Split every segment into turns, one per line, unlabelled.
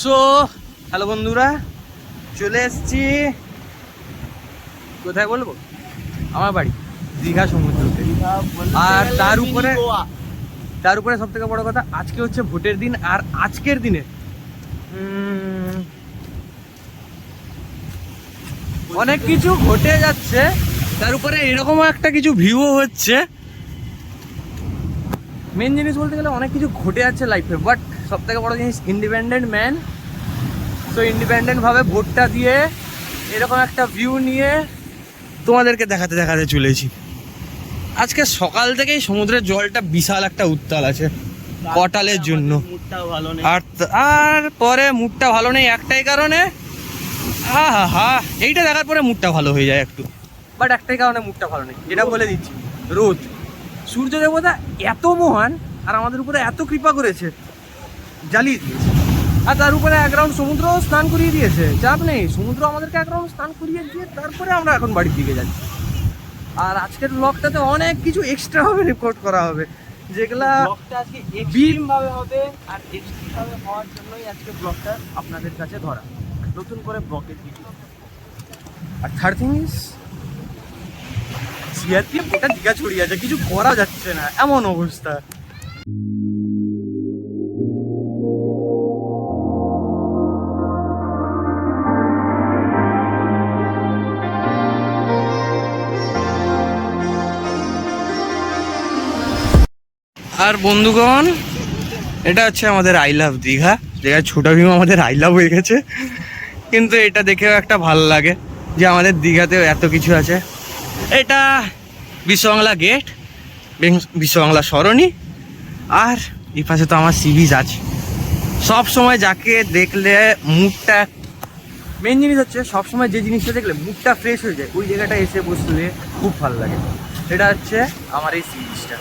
So hello বন্ধুরা, চলে এসছি কোথায় বলবো, আমার বাড়ি দীঘা সমুদ্রতে। আর তার উপরে সব থেকে বড় কথা, আজকে হচ্ছে ভোটের দিন। আর আজকের দিনে অনেক কিছু ঘটে যাচ্ছে, তার উপরে এরকমও একটা কিছু ভিউও হচ্ছে। মেন জিনিস বলতে গেলে অনেক কিছু ঘটে যাচ্ছে লাইফে, বাট সব থেকে বড় জিনিস ইন্ডিপেন্ডেন্ট ম্যান। তো ইন্ডিপেন্ডেন্টভাবে ভোটটা দিয়ে এরকম একটা ভিউ নিয়ে তোমাদেরকে দেখাতে দেখাতে চলেছি। আজকে সকাল থেকেই সমুদ্রের জলটা বিশাল একটা উত্তাল আছে কটালের জন্য। আর পরে মুডটা ভালো নেই একটাই কারণে, এইটা দেখার পরে মুডটা ভালো হয়ে যায় একটু, বাট একটাই কারণে মুডটা ভালো নেই, যেটা বলে দিচ্ছি। রোদ, সূর্য দেবতা এত মহান আর আমাদের উপরে এত কৃপা করেছে, জ্বালিয়ে দিয়েছে। আর তার উপরে এক রাউন্ড সমুদ্র স্নান করিয়ে দিয়েছে, চাপ নেই, সমুদ্র আমাদেরকে এক রাউন্ড স্নান করিয়ে দিয়ে তারপরে আমরা এখন বাড়ির দিকে যাচ্ছি। আর আজকের ব্লগটাতে অনেক কিছু এক্সট্রা ভাবে রেকর্ড করা হবে, যেগুলা
আজকে এক্সট্রিম ভাবে হবে। আর এক্সট্রিম ভাবে হওয়ার জন্যই আজকে ব্লগটা আপনাদের কাছে ধরা, নতুন করে ব্লগের ভিডিও।
আর থার্ড থিং ইজ সিআরপিএফ গোটা দীঘা ছড়িয়ে আছে, কিছু করা যাচ্ছে না এমন অবস্থা। আর বন্ধুগণ, এটা হচ্ছে আমাদের আই লাভ দীঘা, যেখানে ছোট ভীম আমাদের আই লাভ হয়ে গেছে। কিন্তু এটা দেখেও একটা ভালো লাগে যে আমাদের দীঘাতেও এত কিছু আছে। এটা বিশ্ববাংলা গেট, বিশ্ববাংলা সরণি, আর এই পাশে তো আমার সি বিচ আছে। সব সময় যাকে দেখলে মুডটা, মেন জিনিস হচ্ছে সবসময় যে জিনিসটা দেখলে মুডটা ফ্রেশ হয়ে যায়, ওই জায়গাটা এসে বসলে খুব ভালো লাগে। এটা হচ্ছে আমার এই সি বিচটা,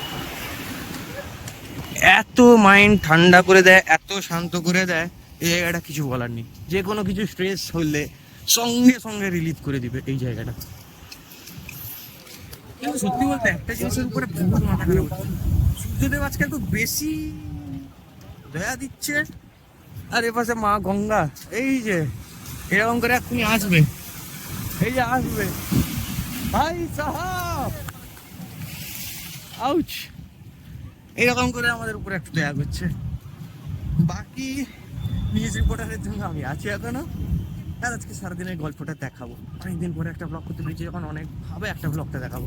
এত মাইন্ড ঠান্ডা করে দেয়, এত শান্ত করে দেয়, এই জায়গাটা কিছু বলার নেই। যে কোনো কিছু স্ট্রেস হলে সঙ্গে সঙ্গে রিলিফ করে দিবে এই জায়গাটা। কিন্তু সত্যি বলতে একটা জিনিসের উপরে বহুত মাথা খারাপ হচ্ছে, সূর্যদেব আজকে একটু বেশি দয়া দিচ্ছে। আর এপাশে মা গঙ্গা, এই যে এরকম করে এক্ষুনি আসবে, এই যে আসবে ভাই সাহাব, আউচ, এইরকম করে আমাদের উপরে একটু দয়া করছে। বাকি নিউজ রিপোর্টারের জন্য আমি আছি এখনো। আর আজকে সারাদিনের গল্পটা দেখাবো, অনেকদিন পরে একটা ব্লগ করতে পেরেছি, যখন অনেকভাবে একটা ব্লগটা দেখাবো।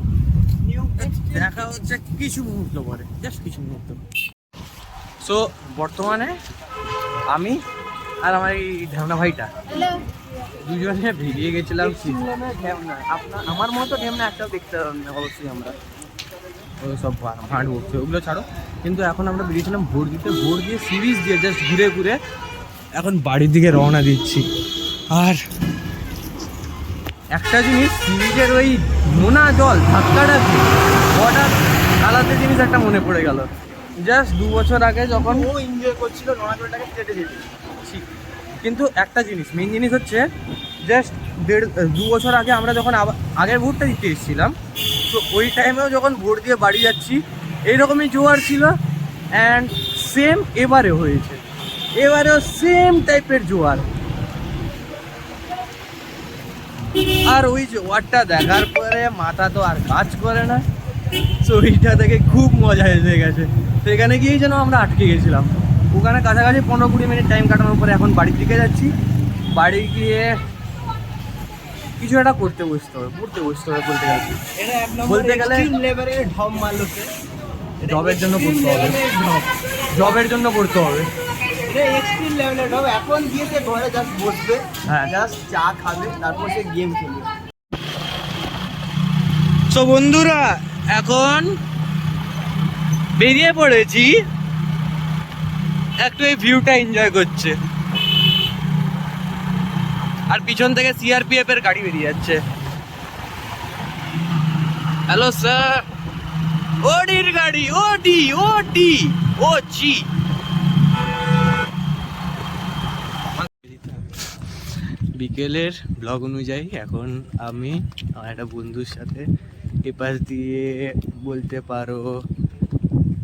দেখা হচ্ছে কিছু মুহূর্ত পরে, জাস্ট কিছু মুহূর্ত। সো বর্তমানে আমি আর আমার এই ঢ্যামনা ভাইটা দুজনে বেরিয়ে গেছিলাম।
আমার মতো ঢেমনা একটাও দেখতে পারবেন না অবশ্যই আমরা।
ওই সব ভাঁড় উঠছে, ওগুলো ছাড়ো। কিন্তু এখন আমরা বেরিয়েছিলাম ভোর দিতে, ভোর দিয়ে সিরিজ দিয়ে জাস্ট ঘুরে ঘুরে এখন বাড়ির দিকে রওনা দিচ্ছি। আর একটা জিনিস, সিরিজের ওই নোনা জল ধাক্কাটা দিয়ে বর্ডার আলাদা জিনিস একটা মনে পড়ে গেল। জাস্ট 2 বছর আগে যখন
ও এনজয় করছিল নোনাজলটাকে কেটে যেতে,
কিন্তু একটা জিনিস, মেন জিনিস হচ্ছে জাস্ট 2 বছর আগে আমরা যখন আগের ভোটটা দিতে এসেছিলাম, তো ওই টাইমেও যখন ভোট দিয়ে বাড়ি যাচ্ছি এইরকমই জোয়ার ছিল। অ্যান্ড সেম এবারেও হয়েছে, এবারেও সেম টাইপের জোয়ার। আর ওই জোয়ারটা দেখার পরে মাথা তো আর কাজ করে না, তো ওইটা থেকে খুব মজা এসে গেছে। সেখানে গিয়েই যেন আমরা আটকে গেছিলাম। ওখানে কাছাকাছি 15-20 মিনিট টাইম কাটানোর পরে এখন বাড়ির দিকে যাচ্ছি। বাড়ি গিয়ে কিছু একটা করতে বসতে হবে, পড়তে বসতে হবে বলতে গেলে।
এটা এক নম্বর
বলতে গেলে
এক্সট্রিম লেভেলের ঢপ মারলো সে।
জবের জন্য পড়তে হবে, জবের জন্য পড়তে হবে।
এটা এক্সট্রিম লেভেলের ঢপ। এখন গিয়ে সে ঘরে জাস্ট বসবে,
হ্যাঁ,
জাস্ট চা খাবে, তারপর সে গেম খেলবে।
তো বন্ধুরা, এখন বেরিয়ে পড়েছি, একটু এই ভিউটা এনজয় করছে। আর পিছন থেকে সিআরপিএফ এর গাড়ি বেরিয়ে যাচ্ছে। হ্যালো স্যার, ওডির গাড়ি, ওডি ওডি ও জি। বিকেলের ব্লগ অনুযায়ী এখন আমি আমার একটা বন্ধুর সাথে এপাশ দিয়ে বলতে পারো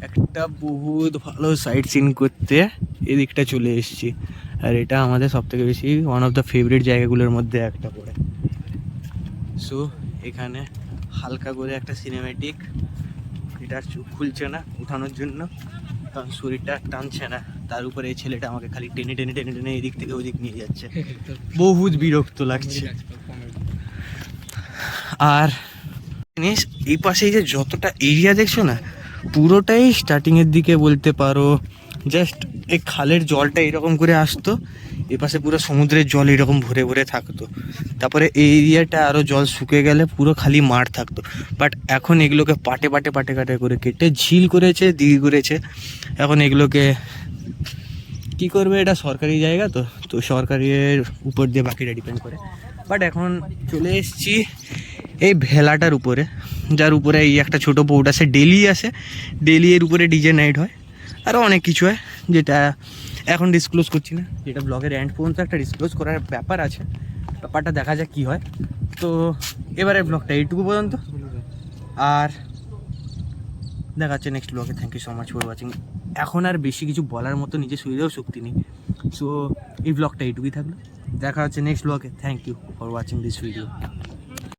একটা বহুত ভালো সাইট সিন করতে এদিকটা চলে এসেছি। আর এটা আমাদের সবথেকে বেশি ওয়ান অফ দ্য ফেভারিট জায়গাগুলোর মধ্যে একটা পড়ে। সো এখানে হালকা করে একটা সিনেমেটিক, এটার চোখ খুলছে না উঠানোর জন্য কারণ শরীরটা টানছে না, তার উপরে এই ছেলেটা আমাকে খালি টেনে টেনে টেনে টেনে এদিক থেকে ওদিক নিয়ে যাচ্ছে, বহুত বিরক্ত লাগছে। আর জিনিস এই পাশে এই যে যতটা এরিয়া দেখছো না, পুরোটাই স্টার্টিংয়ের দিকে বলতে পারো জাস্ট এই খালের জলটা এরকম করে আসতো, এ পাশে পুরো সমুদ্রের জল এরকম ভরে ভরে থাকতো, তারপরে এই এরিয়াটা আরও জল শুকিয়ে গেলে পুরো খালি মাঠ থাকতো। বাট এখন এগুলোকে পাটে পাটে পাটে কাটে করে কেটে ঝিল করেছে, দিঘি করেছে। এখন এগুলোকে কি করবে, এটা সরকারি জায়গা তো, তো সরকারের উপর দিয়ে বাকিটা ডিপেন্ড করে। বাট এখন চলে এসেছি এই ভেলাটার উপরে, যার উপরে এই একটা ছোটো বোট আছে, ডেলি আসে, ডেলি এর উপরে ডিজে নাইট হয়, আরও অনেক কিছু হয় যেটা এখন ডিসক্লোজ করছি না, যেটা ব্লগের এন্ড পর্যন্ত একটা ডিসক্লোজ করার ব্যাপার আছে, ব্যাপারটা দেখা যাক কী হয়। তো এবারে ব্লগটা এইটুকু পর্যন্ত, আর দেখা যাচ্ছে নেক্সট ব্লগে। Thank you so much for watching. এখন আর বেশি কিছু বলার মতো নিজের শরীরেও শক্তি নেই, সো এই ব্লগটা এইটুকুই থাকলো, দেখা হচ্ছে নেক্সট ব্লগে। Thank you for watching this video.